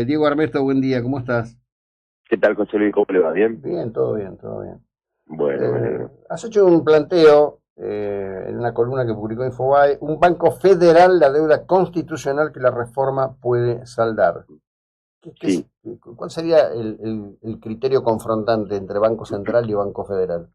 Diego Armesto, buen día, ¿cómo estás? ¿Qué tal, José Luis? ¿Cómo le va? ¿Bien? Bien, todo bien, todo bien. Bueno, me alegro. Has hecho un planteo en una columna que publicó Infobae, un banco federal, la deuda constitucional que la reforma puede saldar. Sí, ¿Cuál sería el criterio confrontante entre Banco Central y Banco Federal?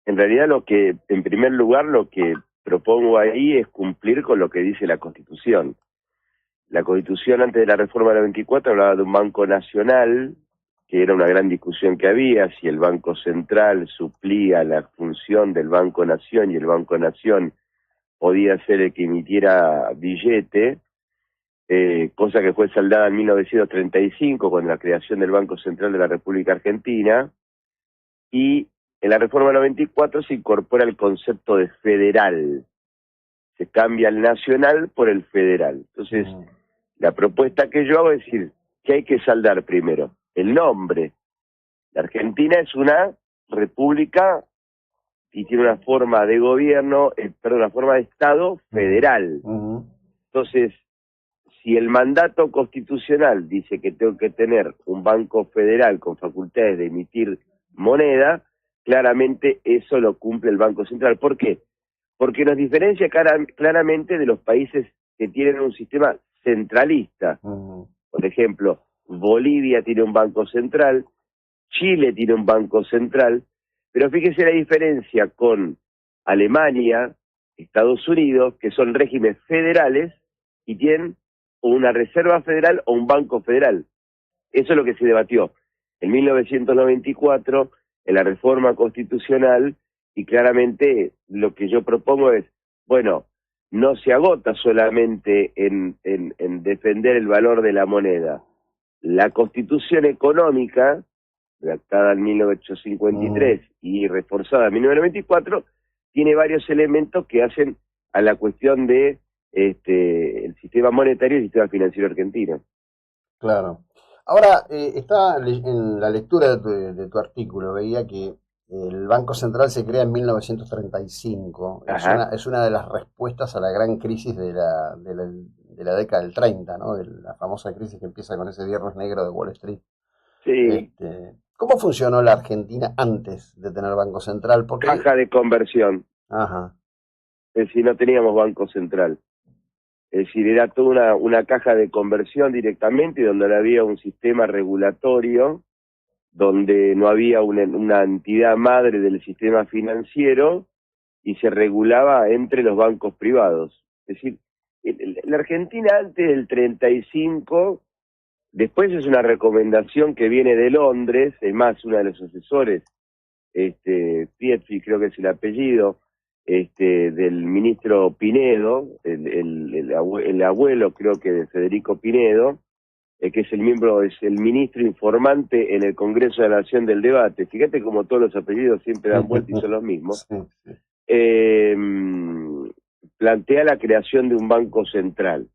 en realidad en primer lugar, lo que propongo ahí es cumplir con lo que dice la Constitución. La Constitución antes de la reforma del 24 hablaba de un banco nacional, que era una gran discusión que había, si el Banco Central suplía la función del Banco Nación y el Banco Nación podía ser el que emitiera billete, cosa que fue saldada en 1935 con la creación del Banco Central de la República Argentina. Y en la reforma 94 se incorpora el concepto de federal, se cambia el nacional por el federal. Entonces, Mm, la propuesta que yo hago es decir, que hay que saldar primero el nombre. La Argentina es una república y tiene una forma de gobierno, una forma de Estado mm, federal. mm, Entonces, si el mandato constitucional dice que tengo que tener un banco federal con facultades de emitir moneda, claramente eso lo cumple el Banco Central. ¿Por qué? Porque nos diferencia claramente de los países que tienen un sistema centralista. mm. Por ejemplo, Bolivia tiene un banco central, Chile tiene un banco central, pero fíjese la diferencia con Alemania, Estados Unidos, que son regímenes federales y tienen una reserva federal o un banco federal. Eso es lo que se debatió en 1994 en la reforma constitucional, y claramente lo que yo propongo es, bueno, no se agota solamente en defender el valor de la moneda. La Constitución económica, redactada en 1853 y reforzada en 1994, tiene varios elementos que hacen a la cuestión de el sistema monetario y el sistema financiero argentino. Claro. Ahora, en la lectura de tu artículo, veía que el Banco Central se crea en 1935. Ajá. Es una de las respuestas a la gran crisis de la década del 30, ¿no? De la famosa crisis que empieza con ese Viernes Negro de Wall Street. Sí, ¿Cómo funcionó la Argentina antes de tener Banco Central? Porque, caja de conversión, ajá, es decir, no teníamos banco central. Es decir, era toda una caja de conversión directamente, donde no había un sistema regulatorio, donde no había una entidad madre del sistema financiero, y se regulaba entre los bancos privados. Es decir, la Argentina antes del 35, después es una recomendación que viene de Londres, es más, uno de los asesores, Pietri creo que es el apellido, del ministro Pinedo, el abuelo creo que de Federico Pinedo, que es el ministro informante en el Congreso de la Nación del Debate. Fíjate como todos los apellidos siempre dan vuelta y son los mismos. sí, sí. eh, Plantea la creación de un banco central.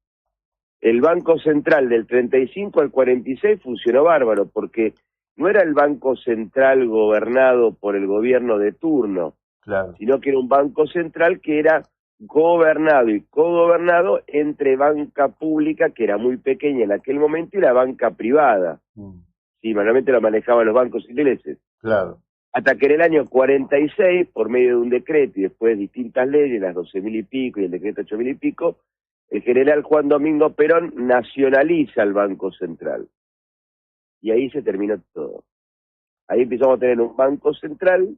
El Banco Central del 35 al 46 funcionó bárbaro, porque no era el Banco Central gobernado por el gobierno de turno, Claro. sino que era un Banco Central que era gobernado y cogobernado entre banca pública, que era muy pequeña en aquel momento, y la banca privada. Mm, Sí, manualmente lo manejaban los bancos ingleses. claro. Hasta que en el año 46, por medio de un decreto y después distintas leyes, las 12.000 y pico y el decreto 8.000 y pico, el general Juan Domingo Perón nacionaliza el Banco Central. Y ahí se terminó todo. Ahí empezamos a tener un Banco Central,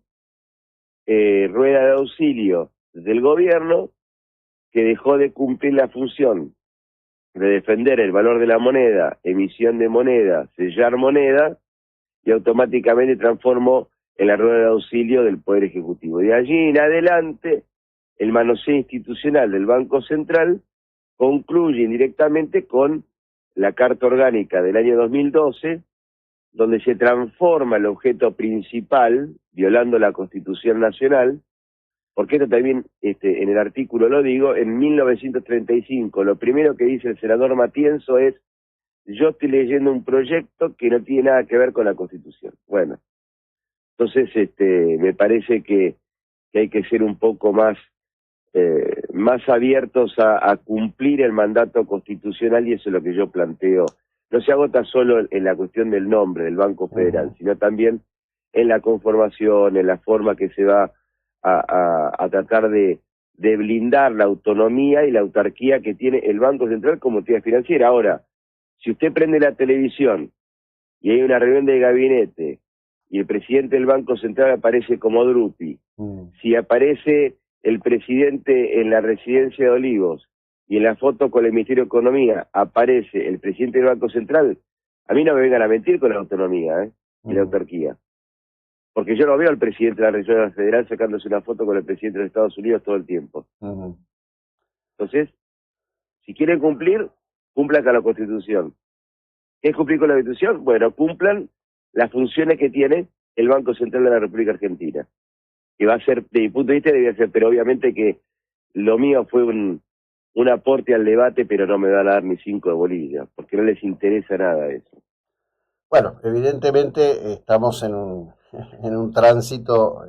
rueda de auxilio del gobierno, que dejó de cumplir la función de defender el valor de la moneda, emisión de moneda, sellar moneda, y automáticamente transformó en la rueda de auxilio del Poder Ejecutivo. De allí en adelante, el manoseo institucional del Banco Central concluye indirectamente con la Carta Orgánica del año 2012, donde se transforma el objeto principal, violando la Constitución Nacional, porque esto también en el artículo lo digo, en 1935, lo primero que dice el senador Matienzo es: yo estoy leyendo un proyecto que no tiene nada que ver con la Constitución. Bueno, entonces me parece que hay que ser un poco más abiertos a cumplir el mandato constitucional, y eso es lo que yo planteo no se agota solo en la cuestión del nombre del Banco Federal, sino también en la conformación, en la forma que se va a tratar de blindar la autonomía y la autarquía que tiene el Banco Central como entidad financiera. Ahora, si usted prende la televisión y hay una reunión de gabinete y el presidente del Banco Central aparece como Drupi, si aparece el presidente en la residencia de Olivos y en la foto con el Ministerio de Economía aparece el presidente del Banco Central, a mí no me vengan a mentir con la autonomía y la autarquía. Porque yo no veo al presidente de la Reserva Federal sacándose una foto con el presidente de Estados Unidos todo el tiempo. Entonces, si quieren cumplir, cumplan con la Constitución. ¿Qué es cumplir con la Constitución? Bueno, cumplan las funciones que tiene el Banco Central de la República Argentina. Que va a ser, de mi punto de vista, debía ser, pero obviamente que lo mío fue un aporte al debate, pero no me van a dar ni 5 de bolilla, porque no les interesa nada eso. Bueno, evidentemente estamos en un tránsito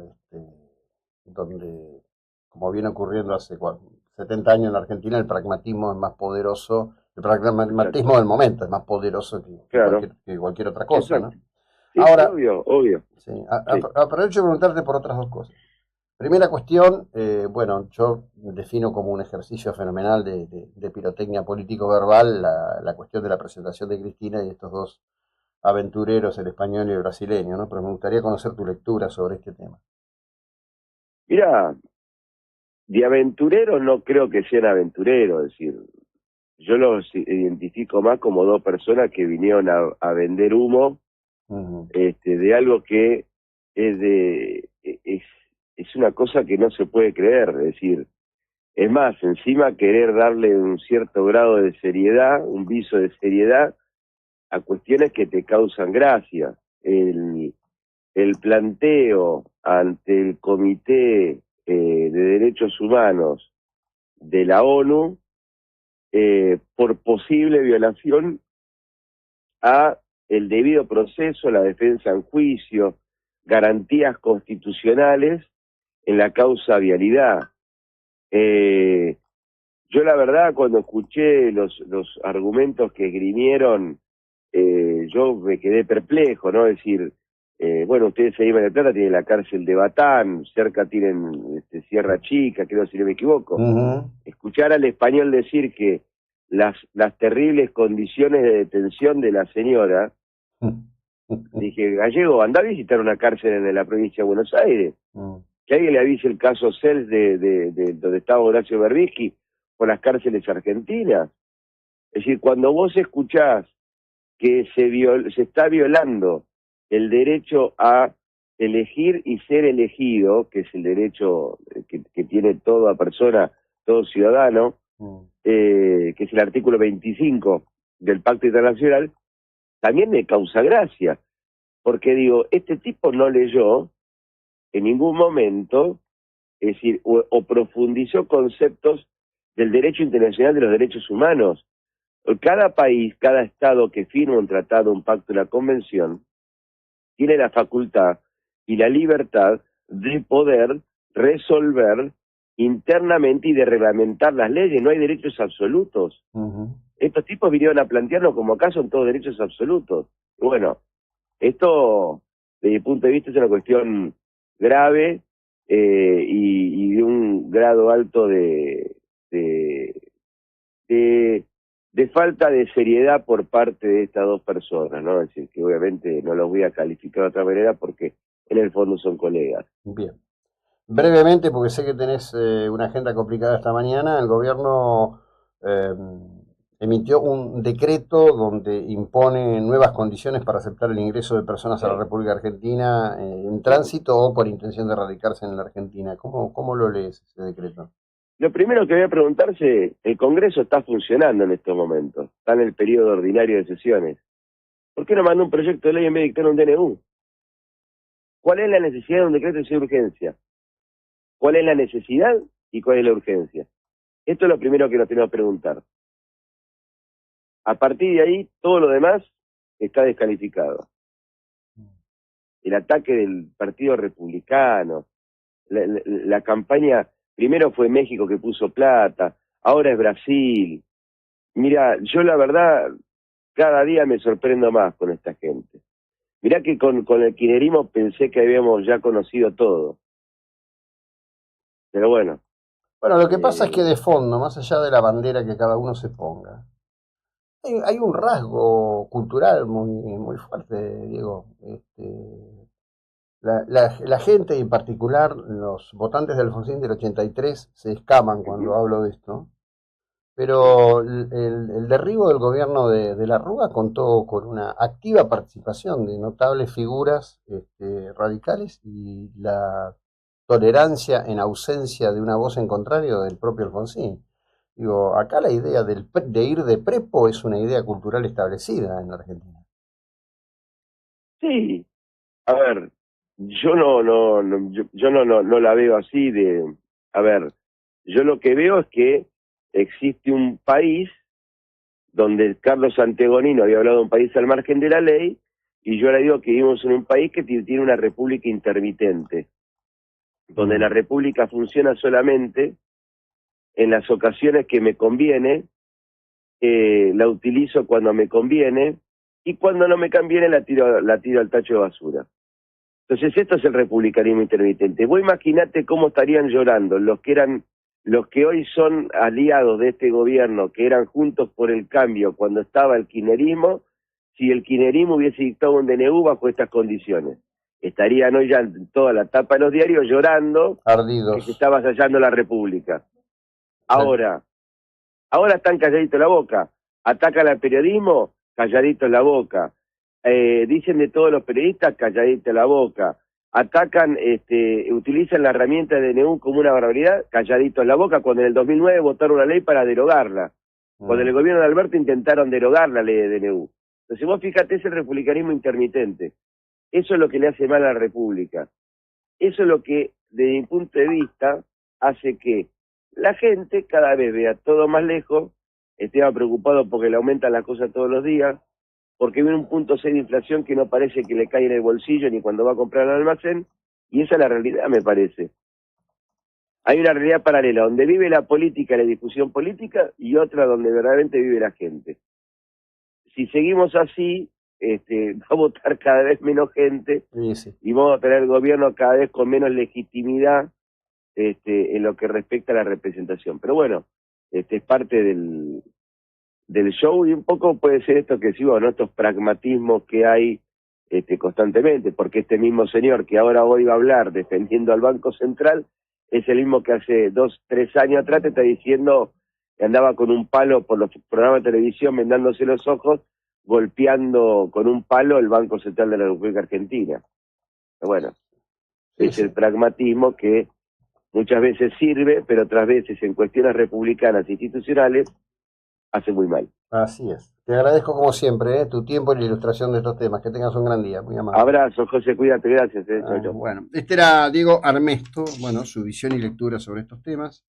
donde, como viene ocurriendo hace 70 años en la Argentina, el pragmatismo es más poderoso, el pragmatismo del momento es más poderoso que cualquier otra cosa, ¿no? Sí, ahora, obvio. Sí, aprovecho de preguntarte por otras dos cosas. Primera cuestión, bueno, yo defino como un ejercicio fenomenal de pirotecnia político-verbal la cuestión de la presentación de Cristina y estos dos aventureros, el español y el brasileño, ¿no? Pero me gustaría conocer tu lectura sobre este tema. Mira, de aventureros no creo que sean aventureros, es decir, yo los identifico más como dos personas que vinieron a vender humo de algo que es una cosa que no se puede creer, es decir, es más, encima querer darle un cierto grado de seriedad, un viso de seriedad a cuestiones que te causan gracia. El planteo ante el Comité de Derechos Humanos de la ONU por posible violación a el debido proceso, la defensa en juicio, garantías constitucionales en la causa vialidad. Yo la verdad cuando escuché los argumentos que esgrimieron, yo me quedé perplejo, ¿no? Es decir, bueno, ustedes ahí en Mar del Plata tienen la cárcel de Batán, cerca tienen Sierra Chica, creo si no me equivoco. Escuchar al español decir que las terribles condiciones de detención de la señora, dije, Gallego, anda a visitar una cárcel en la provincia de Buenos Aires. Que alguien le avise el caso CELS de donde estaba Horacio Berbisky por las cárceles argentinas. Es decir, cuando vos escuchás que se está violando el derecho a elegir y ser elegido, que es el derecho que tiene toda persona, todo ciudadano, que es el artículo 25 del Pacto Internacional, también me causa gracia, porque digo, este tipo no leyó en ningún momento, es decir, o profundizó conceptos del derecho internacional de los derechos humanos. Cada país, cada estado que firma un tratado, un pacto, una convención, tiene la facultad y la libertad de poder resolver internamente y de reglamentar las leyes. No hay derechos absolutos. Estos tipos vinieron a plantearnos como acá son todos derechos absolutos. Bueno, esto, desde mi punto de vista, es una cuestión grave y de un grado alto de falta de seriedad por parte de estas dos personas, ¿no? Es decir, que obviamente no los voy a calificar de otra manera porque en el fondo son colegas. Bien. Brevemente, porque sé que tenés una agenda complicada esta mañana, el gobierno emitió un decreto donde impone nuevas condiciones para aceptar el ingreso de personas a la República Argentina en tránsito o por intención de radicarse en la Argentina. ¿Cómo lo lees ese decreto? Lo primero que voy a preguntarse, el Congreso está funcionando en estos momentos, está en el periodo ordinario de sesiones. ¿Por qué no mandó un proyecto de ley en vez de dictar un DNU? ¿Cuál es la necesidad de un decreto de urgencia? ¿Cuál es la necesidad y cuál es la urgencia? Esto es lo primero que nos tenemos que preguntar. A partir de ahí, todo lo demás está descalificado. El ataque del Partido Republicano, la campaña, primero fue México que puso plata, ahora es Brasil. Mira, yo la verdad cada día me sorprendo más con esta gente. Mirá que con el kirchnerismo pensé que habíamos ya conocido todo. Pero bueno. Bueno, lo que pasa es que de fondo, más allá de la bandera que cada uno se ponga, hay un rasgo cultural muy fuerte, Diego. La gente, y en particular los votantes de Alfonsín del 83, se escaman cuando hablo de esto, pero el derribo del gobierno de la Rúa contó con una activa participación de notables figuras radicales y la tolerancia en ausencia de una voz en contrario del propio Alfonsín. Digo, acá la idea de ir de prepo es una idea cultural establecida en la Argentina. Sí, a ver, yo no la veo así de, a ver, yo lo que veo es que existe un país donde Carlos Antegonino había hablado de un país al margen de la ley, y yo ahora digo que vivimos en un país que tiene una república intermitente, donde la república funciona solamente en las ocasiones que me conviene, la utilizo cuando me conviene, y cuando no me conviene la tiro al tacho de basura. Entonces esto es el republicanismo intermitente. Vos imaginate cómo estarían llorando los que hoy son aliados de este gobierno, que eran Juntos por el Cambio cuando estaba el kirchnerismo, si el kirchnerismo hubiese dictado un DNU bajo estas condiciones. Estarían hoy ya en toda la tapa de los diarios llorando Ardidos. que se estaba hallando la república. Ahora están calladitos la boca. Atacan al periodismo, calladitos la boca. Dicen de todos los periodistas, calladitos la boca. Atacan, utilizan la herramienta de DNU como una barbaridad, calladitos la boca, cuando en el 2009 votaron una ley para derogarla. Cuando en el gobierno de Alberto intentaron derogar la ley de DNU. Entonces vos fíjate, es el republicanismo intermitente. Eso es lo que le hace mal a la República. Eso es lo que, desde mi punto de vista, hace que la gente cada vez vea todo más lejos, esté más preocupado porque le aumentan las cosas todos los días, porque viene un punto 6 de inflación que no parece que le cae en el bolsillo ni cuando va a comprar al almacén, y esa es la realidad, me parece. Hay una realidad paralela, donde vive la política, la discusión política, y otra donde verdaderamente vive la gente. Si seguimos así, va a votar cada vez menos gente, Sí. y vamos a tener gobierno cada vez con menos legitimidad en lo que respecta a la representación. Pero bueno, es parte del show, y un poco puede ser esto que decimos, ¿no? Estos pragmatismos que hay constantemente, porque este mismo señor que ahora hoy va a hablar defendiendo al Banco Central es el mismo que hace 2, 3 años atrás te está diciendo que andaba con un palo por los programas de televisión vendándose los ojos, golpeando con un palo el Banco Central de la República Argentina. Pero bueno, es el pragmatismo que muchas veces sirve, pero otras veces en cuestiones republicanas e institucionales hace muy mal. Así es. Te agradezco como siempre tu tiempo y la ilustración de estos temas. Que tengas un gran día, muy amable. Abrazo, José, cuídate, gracias. Bueno, este era Diego Armesto, su visión y lectura sobre estos temas.